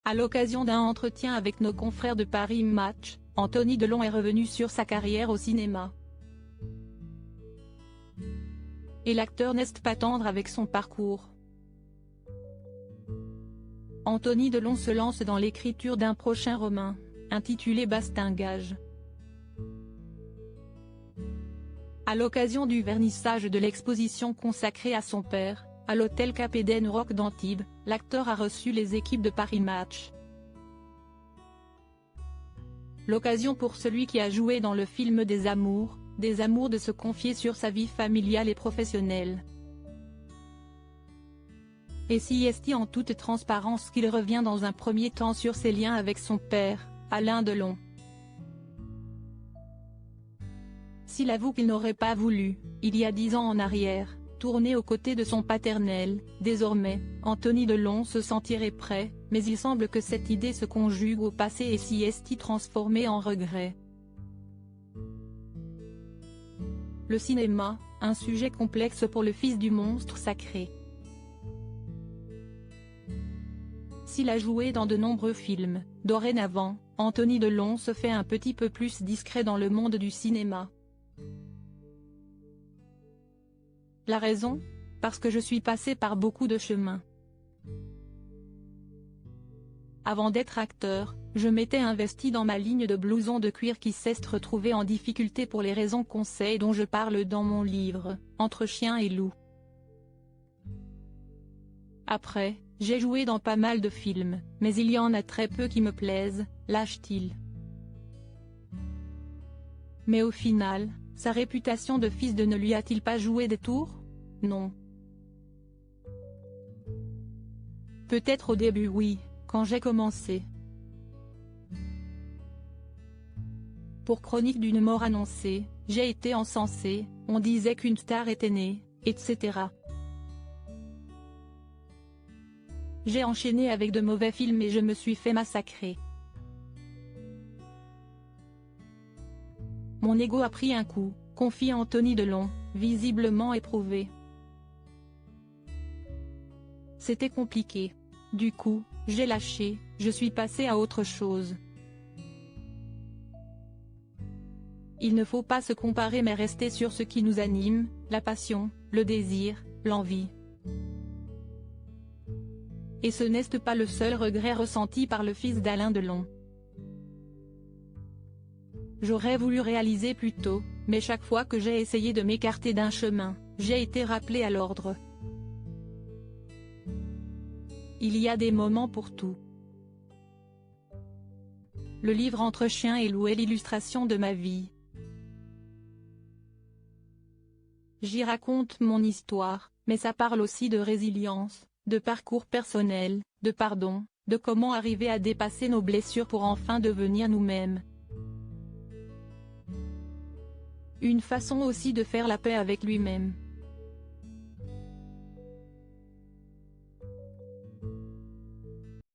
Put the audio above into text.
À l'occasion d'un entretien avec nos confrères de Paris Match, Anthony Delon est revenu sur sa carrière au cinéma. Et l'acteur n'est pas tendre avec son parcours. Anthony Delon se lance dans l'écriture d'un prochain roman, intitulé Bastingage. À l'occasion du vernissage de l'exposition consacrée à son père, à l'hôtel Cap Eden Rock d'Antibes, l'acteur a reçu les équipes de Paris Match. L'occasion pour celui qui a joué dans le film Des Amours de se confier sur sa vie familiale et professionnelle. Et si est en toute transparence qu'il revient dans un premier temps sur ses liens avec son père, Alain Delon. S'il avoue qu'il n'aurait pas voulu, il y a 10 ans en arrière, tourner aux côtés de son paternel, désormais, Anthony Delon se sentirait prêt, mais il semble que cette idée se conjugue au passé et s'y est transformée en regret. Le cinéma, un sujet complexe pour le fils du monstre sacré. S'il a joué dans de nombreux films, dorénavant, Anthony Delon se fait un petit peu plus discret dans le monde du cinéma. La raison ? Parce que je suis passé par beaucoup de chemins. Avant d'être acteur, je m'étais investi dans ma ligne de blousons de cuir qui s'est retrouvée en difficulté pour les raisons qu'on sait et dont je parle dans mon livre, Entre chien et loup. Après, j'ai joué dans pas mal de films, mais il y en a très peu qui me plaisent, lâche-t-il. Mais au final, sa réputation de fils de ne lui a-t-il pas joué des tours? Non. Peut-être au début oui, quand j'ai commencé. Pour Chronique d'une mort annoncée, j'ai été encensé, on disait qu'une star était née, etc. J'ai enchaîné avec de mauvais films et je me suis fait massacrer. Mon ego a pris un coup, confie Anthony Delon, visiblement éprouvé. C'était compliqué. Du coup, j'ai lâché, je suis passé à autre chose. Il ne faut pas se comparer mais rester sur ce qui nous anime, la passion, le désir, l'envie. Et ce n'est pas le seul regret ressenti par le fils d'Alain Delon. J'aurais voulu réaliser plus tôt, mais chaque fois que j'ai essayé de m'écarter d'un chemin, j'ai été rappelé à l'ordre. Il y a des moments pour tout. Le livre Entre chien et loup est l'illustration de ma vie. J'y raconte mon histoire, mais ça parle aussi de résilience, de parcours personnel, de pardon, de comment arriver à dépasser nos blessures pour enfin devenir nous-mêmes. Une façon aussi de faire la paix avec lui-même.